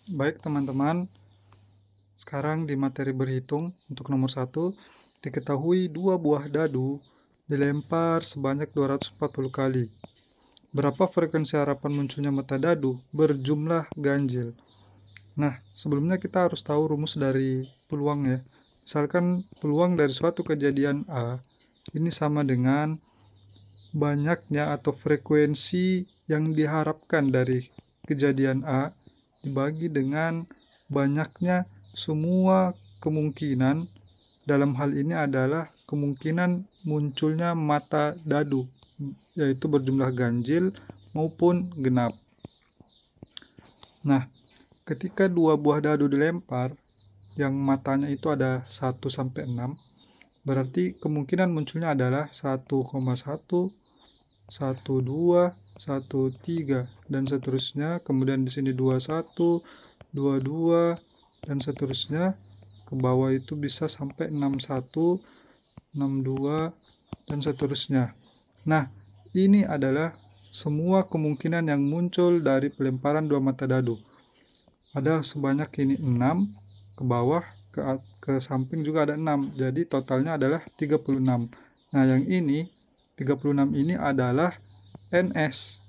Baik teman-teman, sekarang di materi berhitung untuk nomor 1, diketahui dua buah dadu dilempar sebanyak 240 kali. Berapa frekuensi harapan munculnya mata dadu berjumlah ganjil? Nah, sebelumnya kita harus tahu rumus dari peluang ya. Misalkan peluang dari suatu kejadian A ini sama dengan banyaknya atau frekuensi yang diharapkan dari kejadian A dibagi dengan banyaknya semua kemungkinan. Dalam hal ini adalah kemungkinan munculnya mata dadu, yaitu berjumlah ganjil maupun genap. Nah, ketika dua buah dadu dilempar, yang matanya itu ada 1 sampai 6, berarti kemungkinan munculnya adalah 1,1, 1,2, 1,3 dan seterusnya. Kemudian di sini 21, 22 dan seterusnya. Ke bawah itu bisa sampai 61, 62 dan seterusnya. Nah, ini adalah semua kemungkinan yang muncul dari pelemparan dua mata dadu. Ada sebanyak ini 6, ke bawah, ke samping juga ada 6. Jadi totalnya adalah 36. Nah, yang ini 36 ini adalah NS.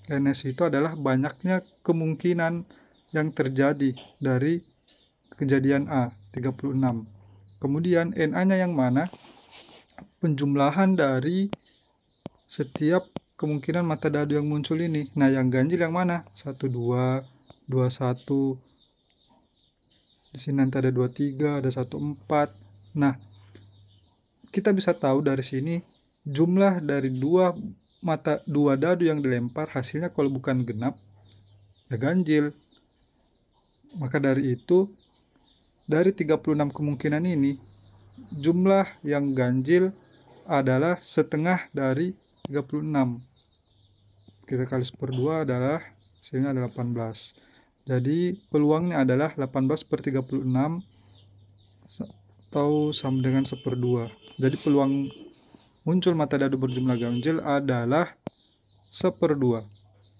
NS itu adalah banyaknya kemungkinan yang terjadi dari kejadian A, 36. Kemudian NA-nya yang mana? Penjumlahan dari setiap kemungkinan mata dadu yang muncul ini. Nah, yang ganjil yang mana? 12, 21. Di sini nanti ada 23, ada 14. Nah, kita bisa tahu dari sini jumlah dari dua dadu yang dilempar hasilnya kalau bukan genap ya ganjil. Maka dari itu dari 36 kemungkinan ini jumlah yang ganjil adalah setengah dari 36. Kita kali 1/2 adalah hasilnya adalah 18. Jadi peluangnya adalah 18/36 atau sama dengan 1/2. Jadi peluang muncul mata dadu berjumlah ganjil adalah 1/2.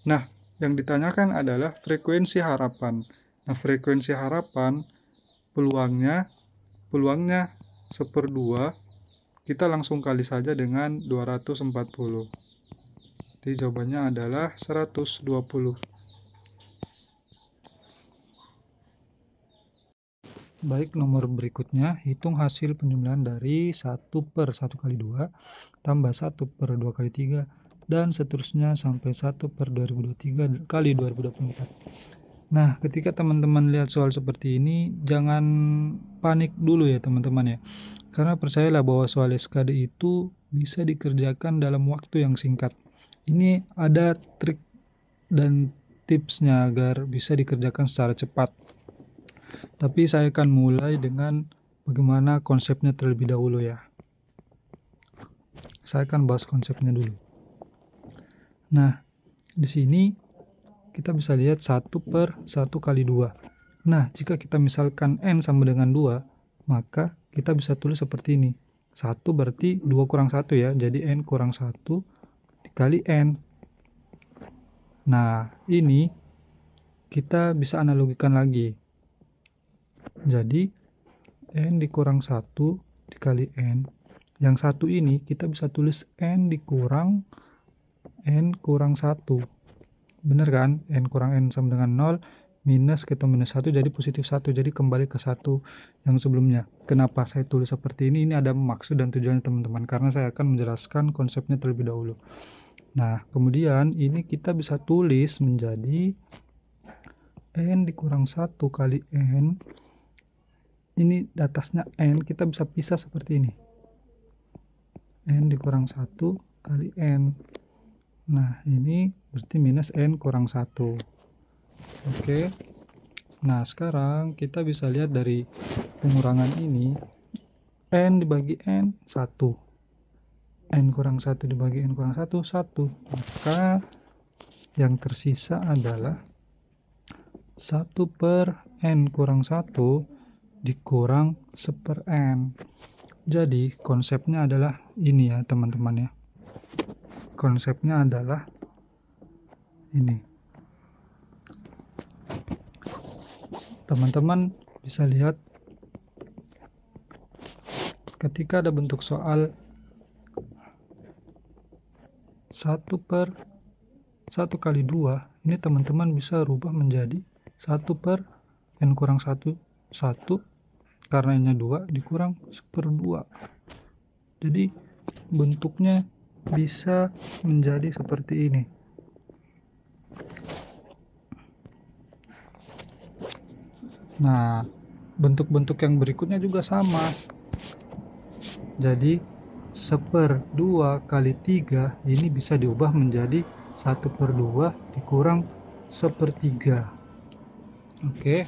Nah, yang ditanyakan adalah frekuensi harapan. Nah, frekuensi harapan peluangnya 1/2. Kita langsung kali saja dengan 240. Jadi jawabannya adalah 120. Baik, nomor berikutnya, hitung hasil penjumlahan dari 1/1 kali 2 tambah 1/2 kali 3 dan seterusnya sampai 1/2023 kali 2024. Nah, ketika teman-teman lihat soal seperti ini, jangan panik dulu ya teman-teman ya. Karena percayalah bahwa soal SKD itu bisa dikerjakan dalam waktu yang singkat. Ini ada trik dan tipsnya agar bisa dikerjakan secara cepat. Tapi saya akan mulai dengan bagaimana konsepnya terlebih dahulu ya. Saya akan bahas konsepnya dulu. Nah, di sini kita bisa lihat 1/1 kali 2. Nah, jika kita misalkan N sama dengan 2, maka kita bisa tulis seperti ini. 1 berarti 2 kurang 1 ya, jadi N kurang 1 dikali N. Nah, ini kita bisa analogikan lagi. Jadi, N dikurang 1 dikali N. Yang 1 ini kita bisa tulis N dikurang N kurang 1. Bener kan? N kurang N sama dengan 0, minus ketemu minus 1 jadi positif 1. Jadi kembali ke 1 yang sebelumnya. Kenapa saya tulis seperti ini? Ini ada maksud dan tujuannya teman-teman, karena saya akan menjelaskan konsepnya terlebih dahulu. Nah, kemudian ini kita bisa tulis menjadi N dikurang 1 kali N. Ini atasnya N, kita bisa pisah seperti ini. N dikurang 1 kali N. Nah, ini berarti minus N kurang 1. Oke. Nah, sekarang kita bisa lihat dari pengurangan ini. N dibagi N, 1. N kurang 1 dibagi N kurang 1, 1. Maka yang tersisa adalah 1/N kurang 1 dikurang 1/N. Jadi konsepnya adalah ini ya teman-teman ya. Konsepnya adalah ini. teman-teman bisa lihat ketika ada bentuk soal 1/1 kali 2, ini teman-teman bisa rubah menjadi 1/n-1, 1 karena ini 2 dikurang 1/2. Jadi bentuknya bisa menjadi seperti ini. Nah, bentuk-bentuk yang berikutnya juga sama. Jadi 1/2 kali 3 ini bisa diubah menjadi 1/2 dikurang 1/3. Oke.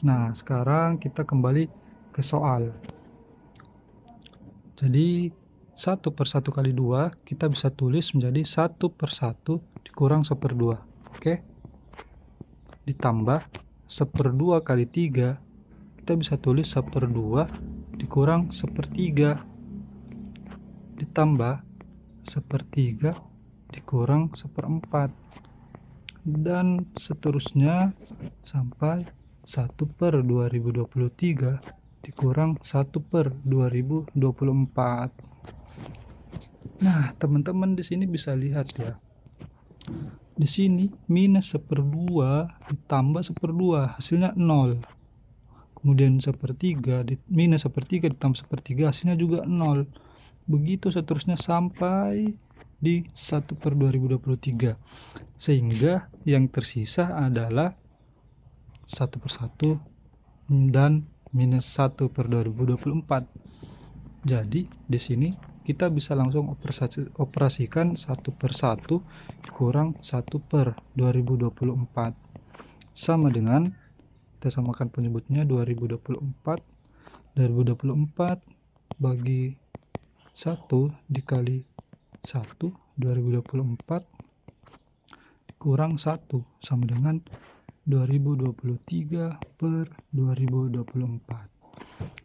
Nah, sekarang kita kembali ke soal. Jadi 1/1 kali 2 kita bisa tulis menjadi 1/1 dikurang 1/2. Oke. Ditambah 1/2 kali 3 kita bisa tulis 1/2 dikurang 1/3. Ditambah 1/3 dikurang 1/4. Dan seterusnya sampai 1/2023 dikurang 1/2024. Nah, teman-teman di sini bisa lihat ya. Di sini minus 1/2 ditambah 1/2 hasilnya 0. Kemudian 1/3 minus 1/3 ditambah 1/3 hasilnya juga 0. Begitu seterusnya sampai di 1/2023. Sehingga yang tersisa adalah 1/1 dan minus 1/2024. Jadi di sini kita bisa langsung operasikan 1/1 dikurang 1/2024 sama dengan, kita samakan penyebutnya 2024 bagi 1 dikali 1 2024 kurang 1 sama dengan 2023/2024.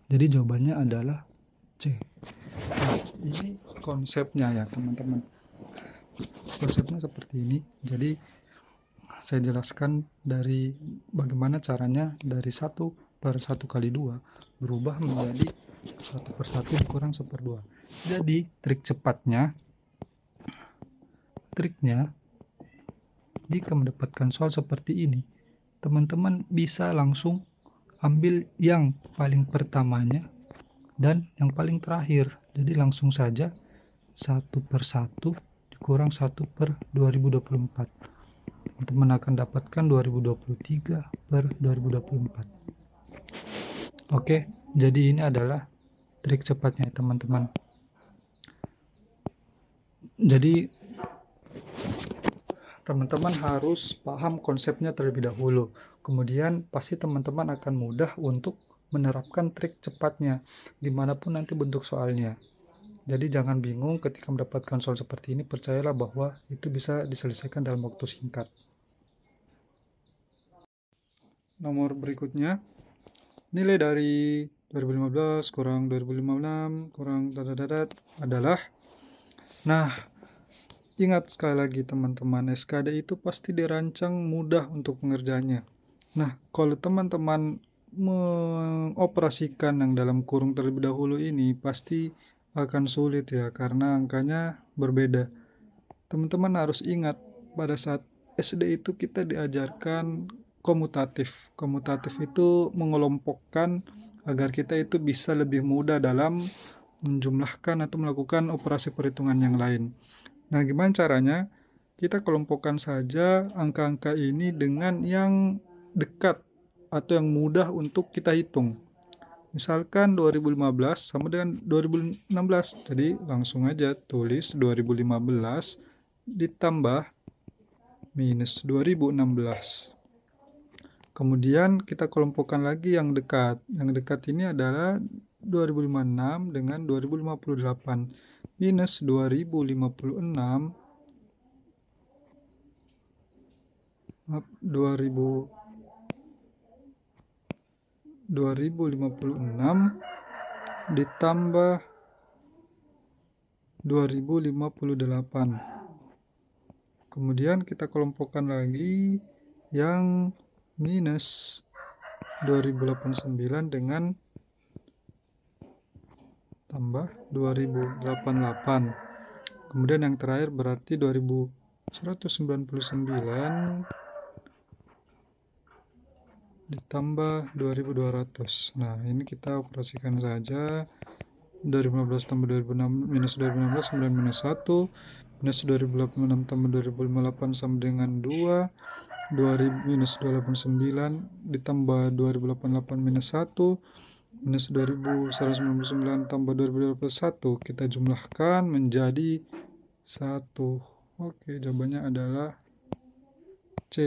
Jadi jawabannya adalah C. Nah, ini konsepnya ya teman-teman. Konsepnya seperti ini. Jadi saya jelaskan dari bagaimana caranya dari 1/1 kali 2 berubah menjadi 1/1 dikurang 1/2. Jadi triknya jika mendapatkan soal seperti ini, teman-teman bisa langsung ambil yang paling pertamanya dan yang paling terakhir. Jadi langsung saja 1/1 dikurang 1/2024. Teman-teman akan dapatkan 2023/2024. Oke, jadi ini adalah trik cepatnya teman-teman. Jadi teman-teman harus paham konsepnya terlebih dahulu. Kemudian pasti teman-teman akan mudah untuk menerapkan trik cepatnya dimanapun nanti bentuk soalnya. Jadi jangan bingung ketika mendapatkan soal seperti ini, percayalah bahwa itu bisa diselesaikan dalam waktu singkat. Nomor berikutnya, nilai dari 2015 kurang 2056 kurang adalah, nah, ingat sekali lagi teman-teman, SKD itu pasti dirancang mudah untuk pengerjaannya. Nah, kalau teman-teman mengoperasikan yang dalam kurung terlebih dahulu ini pasti akan sulit ya, karena angkanya berbeda. Teman-teman harus ingat, pada saat SD itu kita diajarkan komutatif. Komutatif itu mengelompokkan agar kita itu bisa lebih mudah dalam menjumlahkan atau melakukan operasi perhitungan yang lain. Nah, gimana caranya? Kita kelompokkan saja angka-angka ini dengan yang dekat atau yang mudah untuk kita hitung. Misalkan 2015 sama dengan 2016. Jadi langsung aja tulis 2015 ditambah minus 2016. Kemudian kita kelompokkan lagi yang dekat. Yang dekat ini adalah 2056 dengan 2058. Minus 2056 ditambah 2058. Kemudian kita kelompokkan lagi yang minus 2089 dengan tambah 2088. Kemudian yang terakhir berarti 2199 ditambah 2200. Nah, ini kita operasikan saja. 2015 tambah 2006 minus 2016 kemudian minus 1, minus 2086 tambah 2058 sama dengan 2, 2000 minus 289 ditambah 2088 minus 1, minus 2199 tambah 2021, kita jumlahkan menjadi 1. Oke, jawabannya adalah C.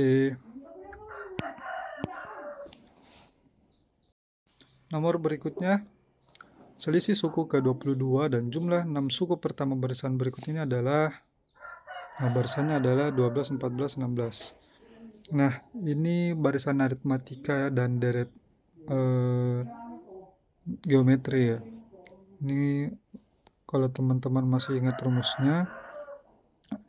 Nomor berikutnya, selisih suku ke-22 dan jumlah 6 suku pertama barisan berikut ini adalah, barisannya adalah 12, 14, 16. Nah, ini barisan aritmatika ya, dan deret geometri ya. Ini kalau teman-teman masih ingat rumusnya,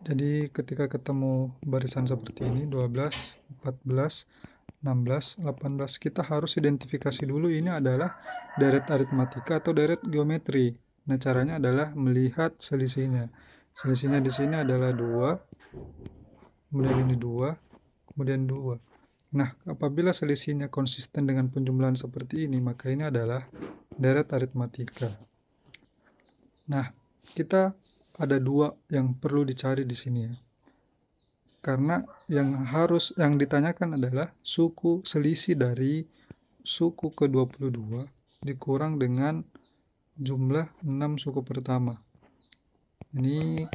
jadi ketika ketemu barisan seperti ini 12, 14, 16, 18, kita harus identifikasi dulu ini adalah deret aritmatika atau deret geometri. Nah, caranya adalah melihat selisihnya. Selisihnya di sini adalah 2, kemudian ini 2, kemudian 2. Nah, apabila selisihnya konsisten dengan penjumlahan seperti ini, maka ini adalah deret aritmatika. Nah, kita ada 2 yang perlu dicari di sini ya. Karena yang ditanyakan adalah suku selisih dari suku ke-22 dikurang dengan jumlah 6 suku pertama. Ini,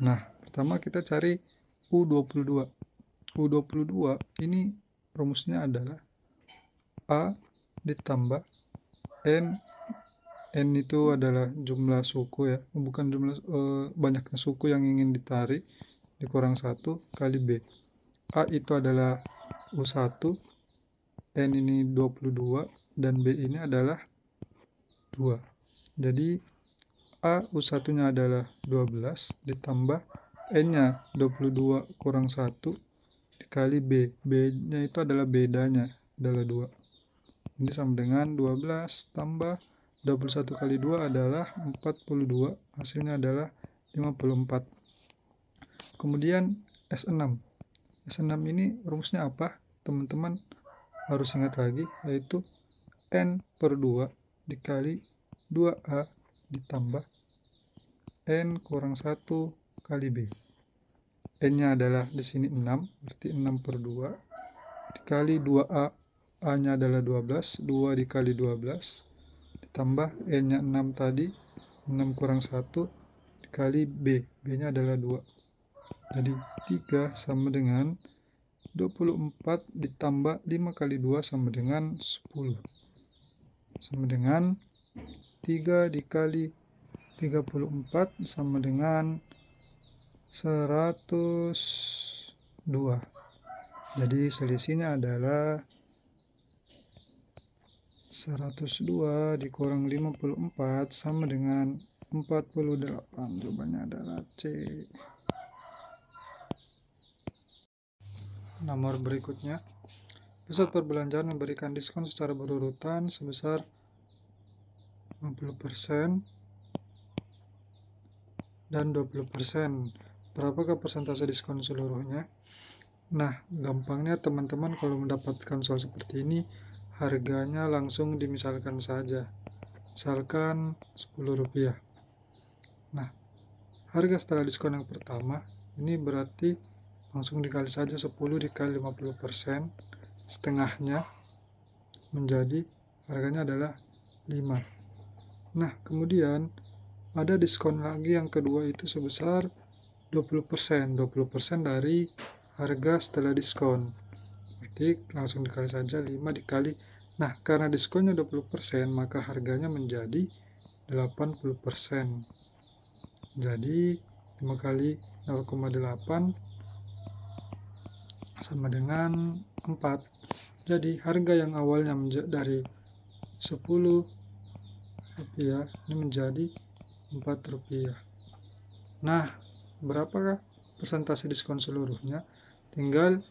nah, pertama kita cari U22. U22 ini rumusnya adalah A ditambah N. N itu adalah jumlah suku ya, bukan jumlah banyaknya suku yang ingin ditarik, dikurang 1 kali B. A itu adalah U1, N ini 22, dan B ini adalah 2. Jadi A U1 nya adalah 12 ditambah N nya 22 kurang 1 dikali B. B nya itu adalah bedanya, adalah 2. Ini sama dengan 12 tambah 21 kali 2 adalah 42, hasilnya adalah 54. Kemudian S6. S6 ini rumusnya apa? Teman-teman harus ingat lagi, yaitu N per 2 dikali 2A ditambah N kurang 1 kali B. N-nya adalah di sini 6, berarti 6 per 2 dikali 2A. A-nya adalah 12, 2 dikali 12 ditambah N-nya 6 tadi, 6 kurang 1 dikali B. B-nya adalah 2. Jadi 3 sama dengan 24 ditambah 5 kali 2 sama dengan 10. Sama dengan 3 dikali 34 sama dengan 102. Jadi selisihnya adalah 102 dikurang 54 sama dengan 48. Jawabannya adalah C. Nomor berikutnya, pusat perbelanjaan memberikan diskon secara berurutan sebesar 50% dan 20%. Berapakah persentase diskon seluruhnya? Nah, gampangnya teman-teman kalau mendapatkan soal seperti ini, harganya langsung dimisalkan saja. Misalkan Rp10. Nah, harga setelah diskon yang pertama, ini berarti langsung dikali saja 10 dikali 50%, setengahnya menjadi harganya adalah 5. Nah, kemudian ada diskon lagi yang kedua itu sebesar 20%. 20% dari harga setelah diskon. Berarti langsung dikali saja 5 dikali. Nah, karena diskonnya 20%, maka harganya menjadi 80%. Jadi 5 kali 0,8 sama dengan 4. Jadi harga yang awalnya dari Rp10 ini menjadi Rp4. Nah, berapakah persentase diskon seluruhnya? Tinggal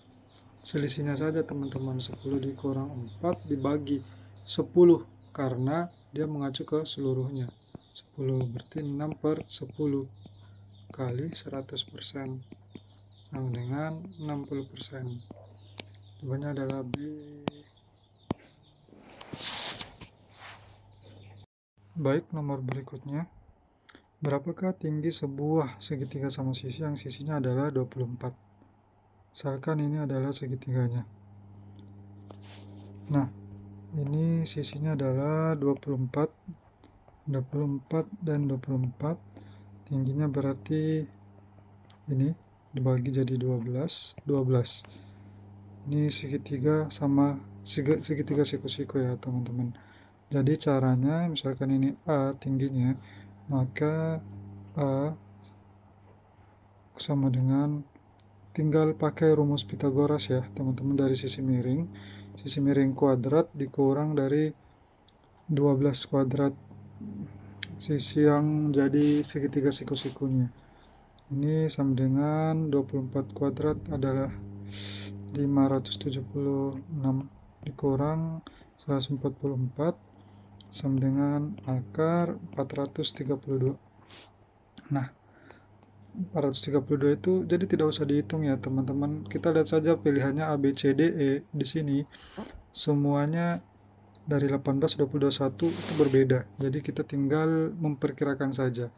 selisihnya saja teman-teman. 10 dikurang 4 dibagi 10, karena dia mengacu ke seluruhnya. 10 berarti 6/10 kali 100% sama dengan 60%. Jawabannya adalah B. Baik, nomor berikutnya. Berapakah tinggi sebuah segitiga sama sisi yang sisinya adalah 24? Misalkan ini adalah segitiganya. Nah, ini sisinya adalah 24, 24 dan 24. Tingginya berarti ini dibagi jadi 12, 12. Ini segitiga sama segitiga siku-siku ya teman-teman. Jadi caranya, misalkan ini A tingginya, maka A sama dengan, tinggal pakai rumus Pythagoras ya teman-teman, dari sisi miring kuadrat dikurang dari 12 kuadrat sisi yang jadi segitiga siku-sikunya. Ini sama dengan 24 kuadrat adalah 576 dikurang 144 sama dengan akar 432. Nah, 432 itu jadi tidak usah dihitung ya teman-teman. Kita lihat saja pilihannya A, B, C, D, E. Di sini semuanya dari 18, 20, 21 itu berbeda. Jadi kita tinggal memperkirakan saja.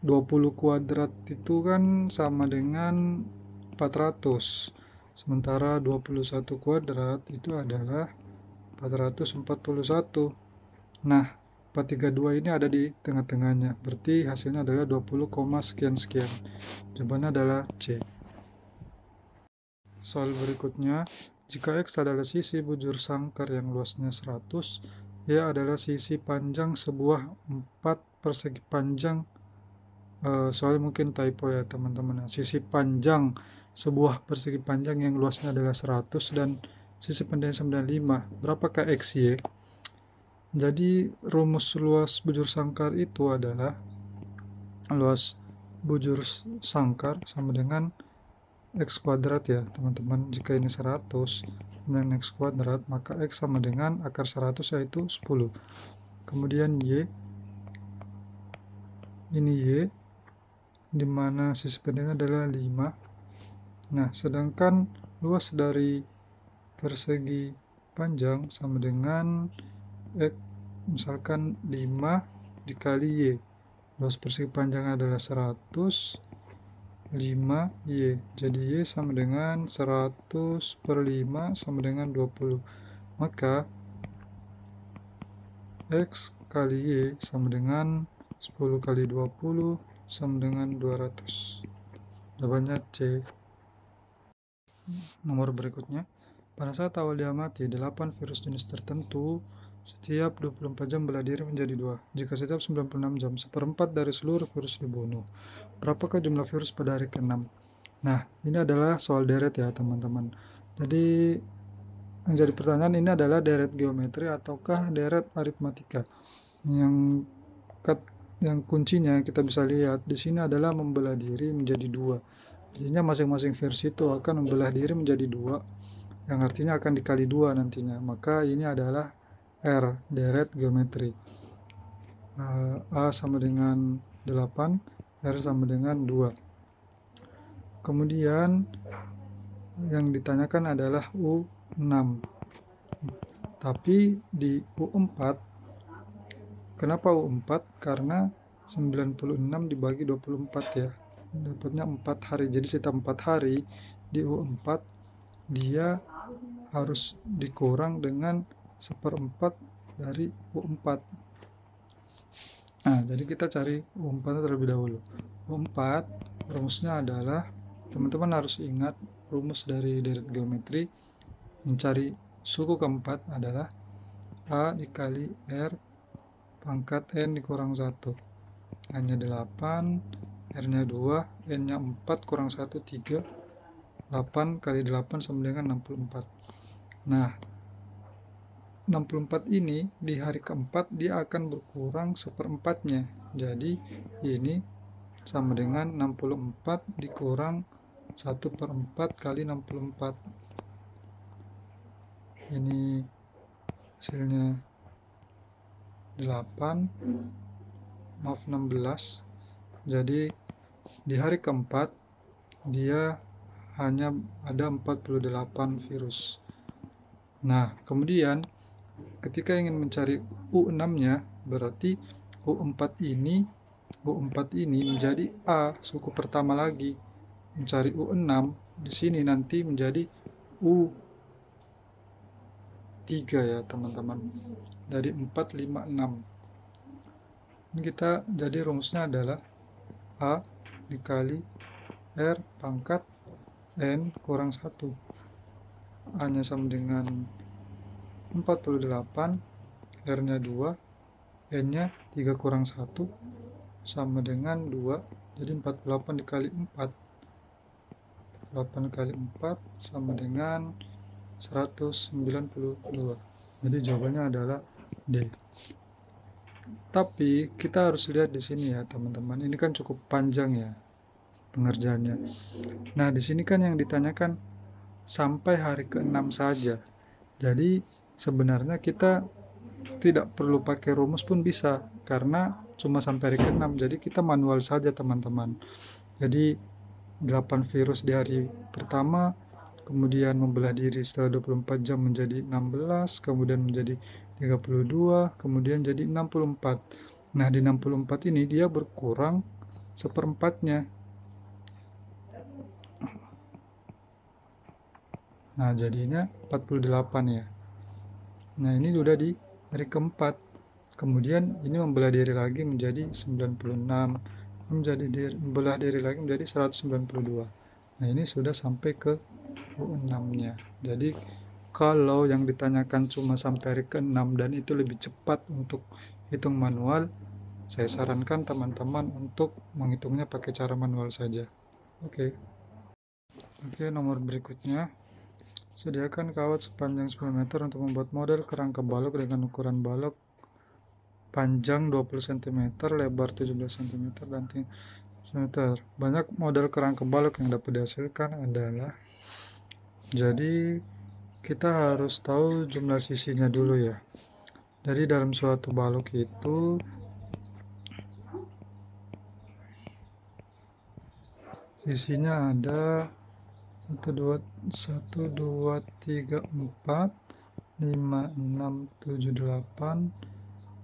20 kuadrat itu kan sama dengan 400. Sementara 21 kuadrat itu adalah 441. Nah, 432 ini ada di tengah-tengahnya. Berarti hasilnya adalah 20, sekian-sekian. Jawabannya adalah C. Soal berikutnya, jika X adalah sisi bujur sangkar yang luasnya 100, Y adalah sisi panjang sebuah 4 persegi panjang. Soalnya mungkin typo ya teman-teman. Sisi panjang sebuah persegi panjang yang luasnya adalah 100 dan sisi pendeknya 95. Berapakah X, Y? Jadi rumus luas bujur sangkar itu adalah luas bujur sangkar sama dengan X kuadrat ya teman-teman. Jika ini 100 kemudian X kuadrat, maka X sama dengan akar 100 yaitu 10. Kemudian Y, ini Y, dimana sisi pendeknya adalah 5. Nah, sedangkan luas dari persegi panjang sama dengan X, misalkan 5 dikali Y. Luas persegi panjang adalah 100, 5Y. Jadi Y sama dengan 100/5 sama dengan 20. Maka X kali Y sama dengan 10 kali 20 sama dengan 200. Jawabannya C. Nomor berikutnya. Pada saat awal diamati 8 virus jenis tertentu setiap 24 jam belah diri menjadi 2. Jika setiap 96 jam, 1/4 dari seluruh virus dibunuh. Berapakah jumlah virus pada hari ke-6? Nah, ini adalah soal deret ya teman-teman. Jadi, yang jadi pertanyaan ini adalah deret geometri ataukah deret aritmatika. Yang kuncinya kita bisa lihat di sini adalah membelah diri menjadi 2. Artinya masing-masing virus itu akan membelah diri menjadi 2, yang artinya akan dikali 2 nantinya. Maka ini adalah R, deret geometri. A sama dengan 8, R sama dengan 2. Kemudian yang ditanyakan adalah U6. Tapi di U4, kenapa U4? Karena 96 dibagi 24 ya. Dapatnya 4 hari. Jadi setiap 4 hari di U4 dia harus dikurang dengan 1/4 dari U4. Nah, jadi kita cari U4 terlebih dahulu. U4 rumusnya adalah, teman-teman harus ingat rumus dari deret geometri. Mencari suku keempat adalah A dikali R pangkat N dikurang 1. N-nya 8, R-nya 2, N-nya 4 kurang 1, 3. 8 kali 8 sama dengan 64. Nah, 64 ini di hari keempat dia akan berkurang 1/4-nya. Jadi ini sama dengan 64 dikurang 1/4 kali 64. Ini hasilnya 16. Jadi di hari keempat dia hanya ada 48 virus. Nah, kemudian ketika ingin mencari U6-nya, berarti U4 ini menjadi A, suku pertama lagi. Mencari U6 di sini nanti menjadi U3 ya, teman-teman. Dari 4, 5, 6. Ini kita jadi rumusnya adalah A dikali R pangkat N kurang 1. A-nya sama dengan 48, R-nya 2, N-nya 3 kurang 1, sama dengan 2, jadi 48 dikali 4. 48 kali 4 sama dengan 192. Jadi jawabannya adalah D. Tapi kita harus lihat di sini ya, teman-teman. Ini kan cukup panjang ya pengerjaannya. Nah, di sini kan yang ditanyakan sampai hari ke-6 saja. Jadi sebenarnya kita tidak perlu pakai rumus pun bisa, karena cuma sampai hari ke-6. Jadi kita manual saja, teman-teman. Jadi 8 virus di hari pertama, kemudian membelah diri setelah 24 jam menjadi 16, kemudian menjadi 32, kemudian jadi 64. Nah, di 64 ini dia berkurang seperempatnya. Nah, jadinya 48 ya. Nah, ini sudah di hari keempat. Kemudian ini membelah diri lagi menjadi 96, membelah diri lagi menjadi 192. Nah, ini sudah sampai ke U6-nya. Jadi kalau yang ditanyakan cuma sampai hari ke-6 dan itu lebih cepat untuk hitung manual, saya sarankan teman-teman untuk menghitungnya pakai cara manual saja. Oke, nomor berikutnya. Sediakan kawat sepanjang 10 meter untuk membuat model kerangka balok dengan ukuran balok panjang 20 cm, lebar 17 cm, dan tinggi cm. Banyak model kerangka balok yang dapat dihasilkan adalah, jadi kita harus tahu jumlah sisinya dulu ya. Jadi dalam suatu balok itu sisinya ada 1, 2, 3, 4, 5, 6, 7, 8,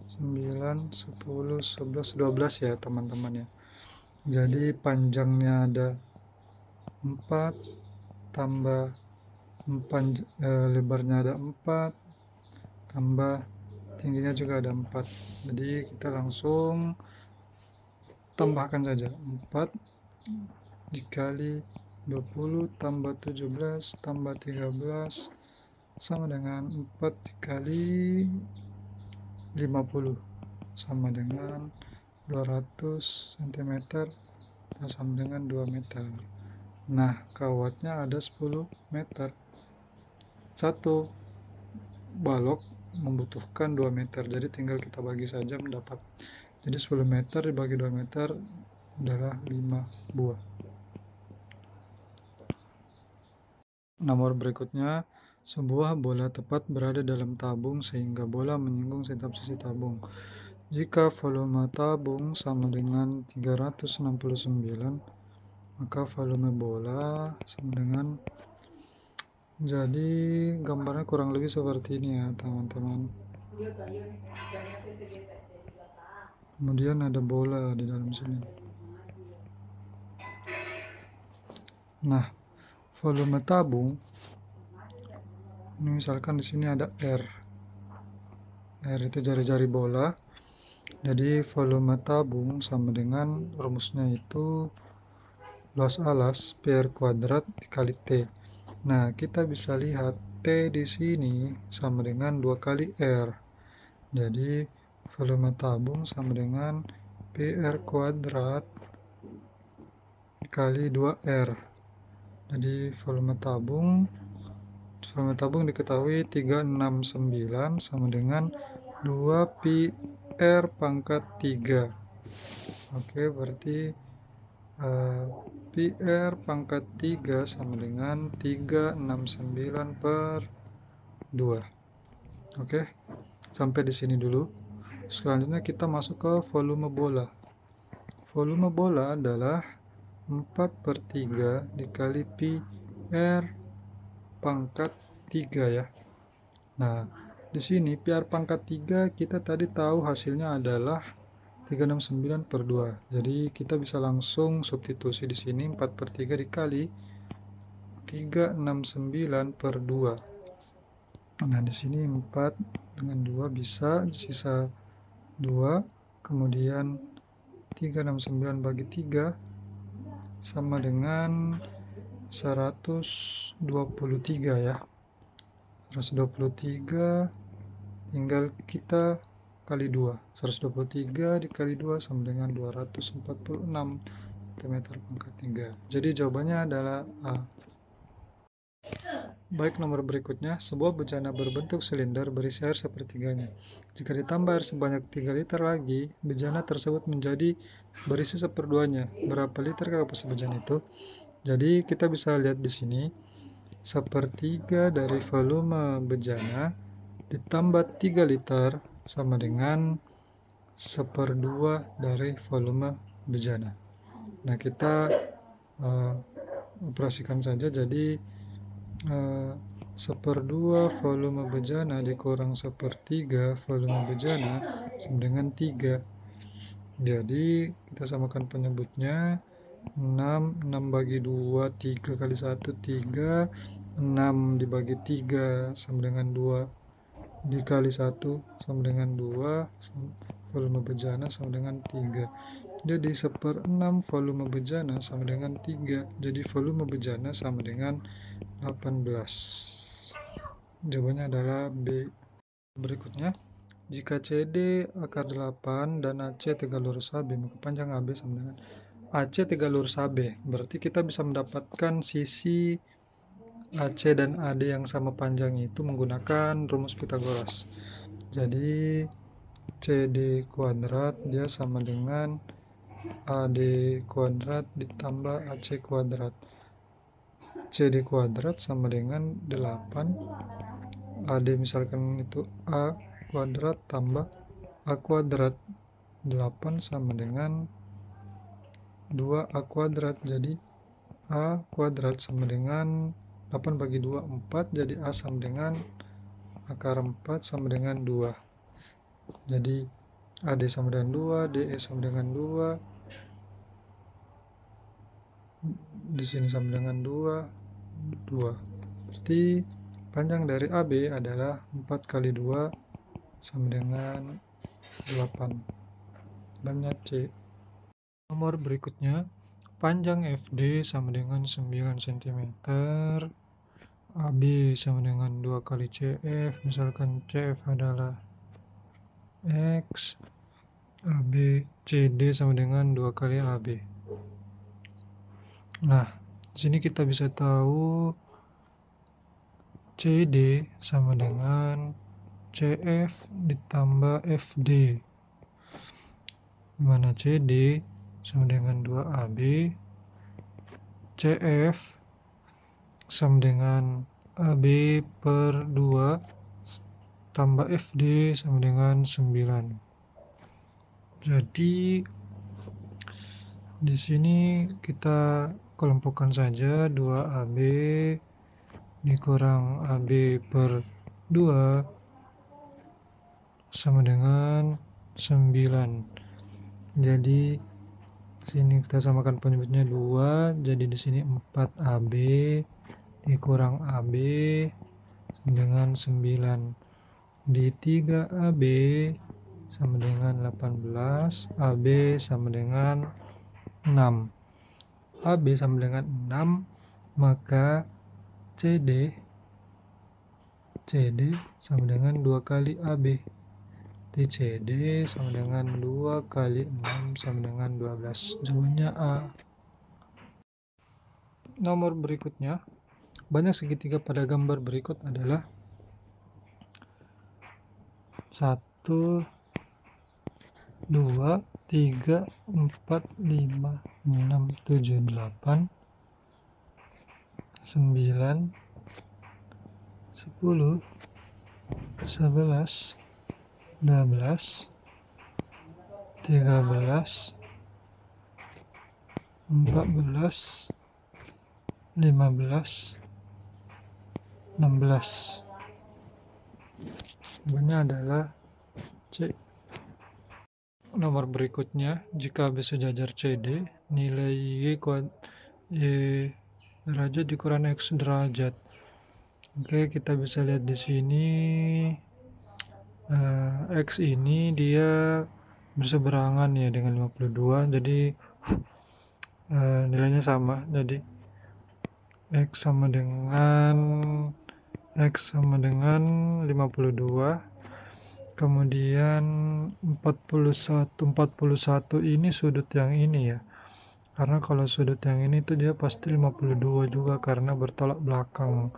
9, 10, 11, 12 ya, teman-teman ya. Jadi panjangnya ada 4 tambah lebarnya ada 4 tambah tingginya juga ada 4. Jadi kita langsung tambahkan saja. 4 dikali 20 tambah 17 tambah 13 sama dengan 4 dikali 50 sama dengan 200 cm sama dengan 2 meter. Nah, kawatnya ada 10 meter. Satu balok membutuhkan 2 meter, jadi tinggal kita bagi saja mendapat. Jadi 10 meter dibagi 2 meter adalah 5 buah. Nomor berikutnya, sebuah bola tepat berada dalam tabung sehingga bola menyinggung setiap sisi tabung. Jika volume tabung sama dengan 369, maka volume bola sama dengan, jadi gambarnya kurang lebih seperti ini ya, teman-teman. Kemudian ada bola di dalam sini. Nah, volume tabung ini misalkan di sini ada R. R itu jari-jari bola. Jadi volume tabung sama dengan rumusnya itu luas alas PR kuadrat dikali T. Nah, kita bisa lihat T di sini sama dengan 2 kali R. Jadi volume tabung sama dengan PR kuadrat dikali 2R. Jadi volume tabung diketahui 369 sama dengan 2 pi R pangkat 3. Oke, berarti Pi R pangkat 3 sama dengan 369 per 2. Oke, sampai di sini dulu. Selanjutnya kita masuk ke volume bola. Volume bola adalah 4/3 dikali Pi R pangkat 3 ya. Nah, di sini Pi R pangkat 3 kita tadi tahu hasilnya adalah 369 per 2. Jadi kita bisa langsung substitusi di sini 4/3 dikali 369 per 2. Nah, di sini 4 dengan 2 bisa, sisa 2. Kemudian 369 bagi 3 sama dengan 123 ya. 123 tinggal kita kali 2. 123 dikali 2 sama dengan 246 cm pangkat 3. Jadi jawabannya adalah A. Baik, nomor berikutnya, sebuah bejana berbentuk silinder berisi air sepertiganya. Jika ditambah air sebanyak 3 liter lagi, bejana tersebut menjadi berisi seperduanya. Berapa liter kapasitas bejana itu? Jadi kita bisa lihat di sini, sepertiga dari volume bejana ditambah 3 liter sama dengan seperdua dari volume bejana. Nah, kita operasikan saja. Jadi seperdua volume bejana dikurang sepertiga volume bejana sama dengan 3. Jadi kita samakan penyebutnya. 6 bagi 2, 3 kali 1, 3. 6 dibagi 3 sama dengan 2 dikali 1 sama dengan 2. Volume bejana sama dengan 3. Jadi 1/6 volume bejana sama dengan 3. Jadi volume bejana sama dengan 18. Jawabannya adalah B. Berikutnya, jika CD akar 8 dan AC 3 lurus AB, maka panjang AB sama dengan AC 3 lurus AB. Berarti kita bisa mendapatkan sisi AC dan AD yang sama panjang itu menggunakan rumus Pythagoras. Jadi CD kuadrat dia sama dengan AD kuadrat ditambah AC kuadrat. CD kuadrat sama dengan 8. AD misalkan itu A kuadrat tambah A kuadrat. 8 sama dengan 2A kuadrat. Jadi A kuadrat sama dengan 8 bagi 2, 4. Jadi A sama dengan akar 4 sama dengan 2. Jadi AD sama dengan 2, DE sama dengan 2. Di sini sama dengan 2. Berarti panjang dari AB adalah 4 kali 2 sama dengan 8. Banyak C. Nomor berikutnya, panjang FD sama dengan 9 cm, AB sama dengan 2 kali CF, misalkan CF adalah X, AB, CD sama dengan 2 kali AB. Nah, di sini kita bisa tahu CD sama dengan CF ditambah FD, dimana CD sama dengan 2AB, CF sama dengan AB per 2 tambah FD sama dengan 9. Jadi di sini kita kelompokkan saja 2AB dikurang AB per 2 sama dengan 9. Jadi sini kita samakan penyebutnya 2. Jadi di sini 4AB dikurang AB sama dengan 9. Di 3AB sama dengan 18. AB sama dengan 6. AB sama dengan 6, maka CD sama dengan 2 kali AB. Di CD sama dengan 2 kali 6 sama dengan 12. Jawabannya A. Nomor berikutnya, banyak segitiga pada gambar berikut adalah 1, 2, 3, 4, 5, 6, 7, 8, 9, 10, 11, 12, 13, 14, 15, 16. Jawabannya adalah C. Nomor berikutnya, jika AB sejajar CD, nilai Y derajat dikurang X derajat. Oke, kita bisa lihat di sini X ini dia berseberangan ya dengan 52, jadi nilainya sama. Jadi X sama dengan 52. Kemudian 41 ini sudut yang ini ya. Karena kalau sudut yang ini tuh dia pasti 52 juga karena bertolak belakang.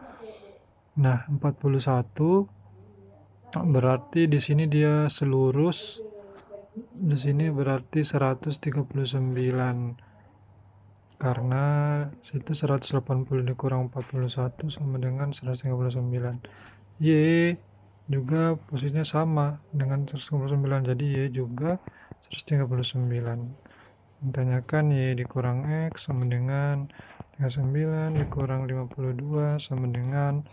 Nah, 41 berarti di sini dia selurus. Di sini berarti 139. Karena situ 180 dikurang 41 sama dengan 139. Y juga posisinya sama dengan 139, jadi Y juga 139. Tanyakan Y dikurang X sama dengan 39 dikurang 52 sama dengan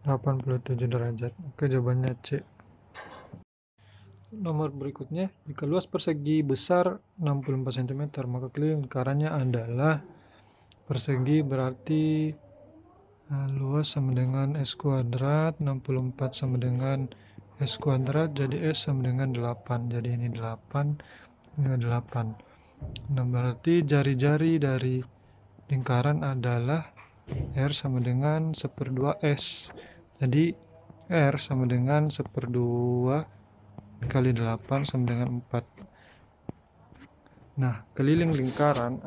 87 derajat. Oke, jawabannya C. Nomor berikutnya, jika luas persegi besar 64 cm, maka keliling lingkarannya adalah persegi berarti luas sama dengan S kuadrat, 64 sama dengan S kuadrat, jadi S sama dengan 8. Jadi ini 8, ini 8. Nah, berarti jari-jari dari lingkaran adalah R sama dengan 1/2 S. Jadi R sama dengan 1/2 kali 8 sama dengan 4. Nah, keliling lingkaran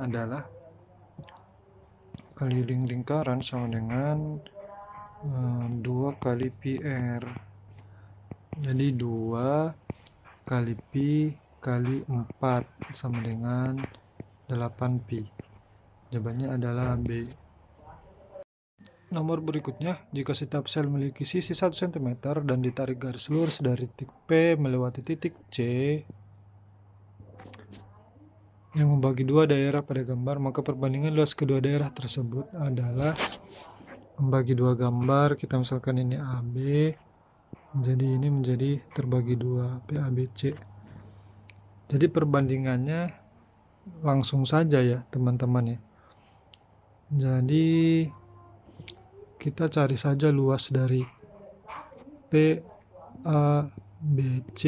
sama dengan 2 kali PR. Jadi 2 kali Pi kali 4 sama dengan 8 Pi. Jawabannya adalah B. Nomor berikutnya, jika setiap sel memiliki sisi 1 cm dan ditarik garis lurus dari titik P melewati titik C yang membagi dua daerah pada gambar, maka perbandingan luas kedua daerah tersebut adalah membagi dua gambar. Kita misalkan ini AB, jadi ini menjadi terbagi dua, PABC. Jadi perbandingannya langsung saja ya teman-teman ya. Jadi kita cari saja luas dari PABC.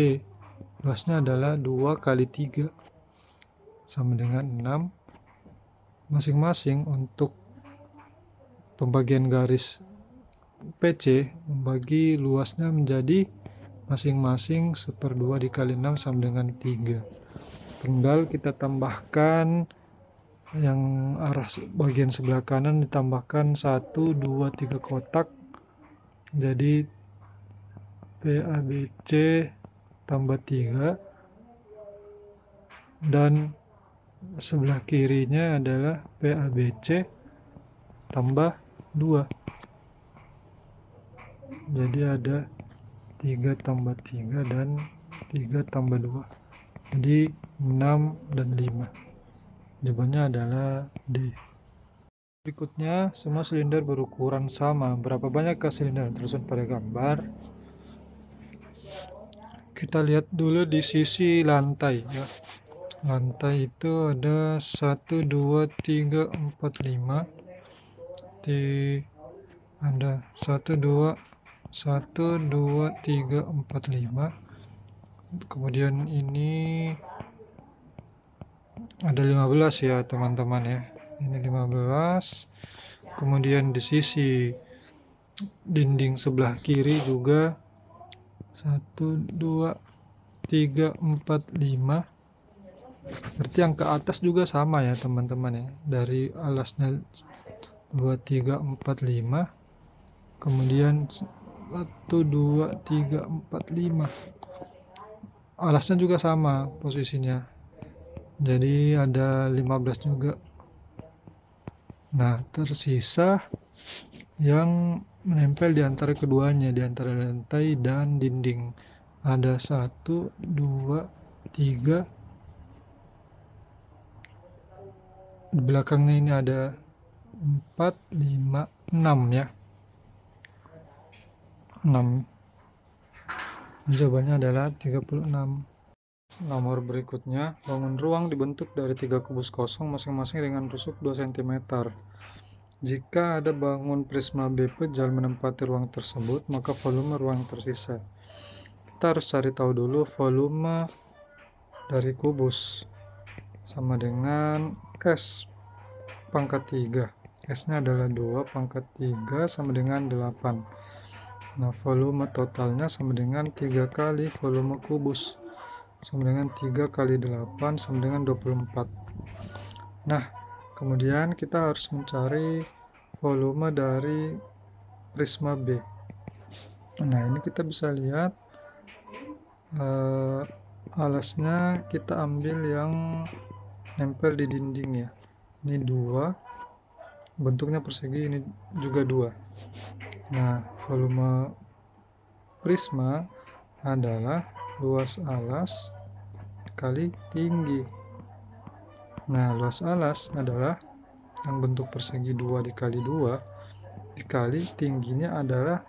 Luasnya adalah 2 kali 3 sama dengan 6. Masing-masing untuk pembagian garis PC membagi luasnya menjadi masing-masing 1/2 dikali 6 sama dengan 3. Tinggal kita tambahkan yang arah bagian sebelah kanan, ditambahkan 1, 2, 3 kotak, jadi PABC tambah 3, dan sebelah kirinya adalah PABC tambah 2. Jadi ada 3 tambah 3 dan 3 tambah 2. Jadi 6 dan 5. Jawabannya adalah D. Berikutnya, semua silinder berukuran sama. Berapa banyakkah silinder yang tersusun pada gambar? Kita lihat dulu di sisi lantai ya. Lantai itu ada 1, 2, 3, 4, 5. Ada 1, 2, 3, 4, 5. Kemudian ini ada 15 ya teman-teman ya. Ini 15. Kemudian di sisi dinding sebelah kiri juga 1, 2, 3, 4, 5. Berarti yang ke atas juga sama ya teman-teman ya. Dari alasnya 2, 3, 4, 5. Kemudian 1, 2, 3, 4, 5. Alasnya juga sama posisinya. Jadi ada 15 juga. Nah, tersisa yang menempel di antara keduanya, di antara lantai dan dinding. Ada 1, 2, 3. Di belakangnya ini ada 4, 5, 6 ya. 6. Jawabannya adalah 36. Nomor berikutnya, bangun ruang dibentuk dari 3 kubus kosong masing-masing dengan rusuk 2 cm. Jika ada bangun prisma B pejal menempati ruang tersebut, maka volume ruang tersisa. Kita harus cari tahu dulu volume dari kubus. Sama dengan S pangkat 3. S-nya adalah 2 pangkat 3 sama dengan 8. Nah, volume totalnya sama dengan 3 kali volume kubus. Sama dengan 3 kali 8 sama dengan 24. Nah, kemudian kita harus mencari volume dari prisma B. Nah, ini kita bisa lihat alasnya kita ambil yang nempel di dinding ya. Ini 2, bentuknya persegi, ini juga 2. Nah, volume prisma adalah luas alas kali tinggi. Nah, luas alas adalah yang bentuk persegi 2 dikali 2 dikali tingginya adalah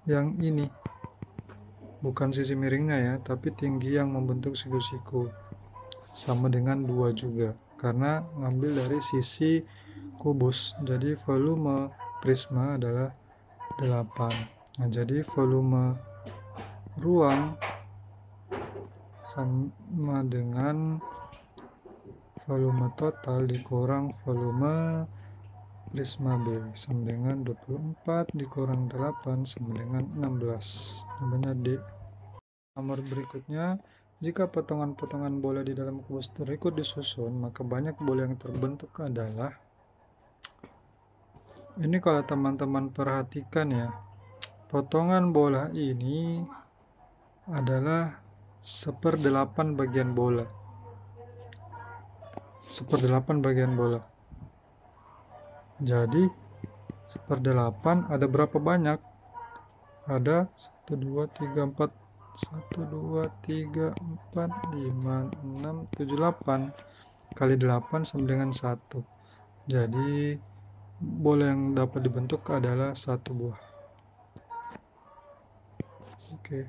yang ini. Bukan sisi miringnya ya, tapi tinggi yang membentuk siku-siku. Sama dengan 2 juga, karena ngambil dari sisi kubus. Jadi volume prisma adalah 8. Nah, jadi volume ruang sama dengan volume total dikurang volume prisma B, sama dengan 24 dikurang 8 sama dengan 16. Jawabannya D. Nomor berikutnya, jika potongan-potongan bola di dalam kubus terikut disusun, maka banyak bola yang terbentuk adalah, ini kalau teman-teman perhatikan ya, potongan bola ini adalah 1/8 bagian bola. 1/8 bagian bola. Jadi 1/8 ada berapa banyak? Ada 1, 2, 3, 4, 1, 2, 3, 4, 5, 6, 7, 8. Kali 8 sama dengan 1. Jadi bola yang dapat dibentuk adalah 1 buah. Oke.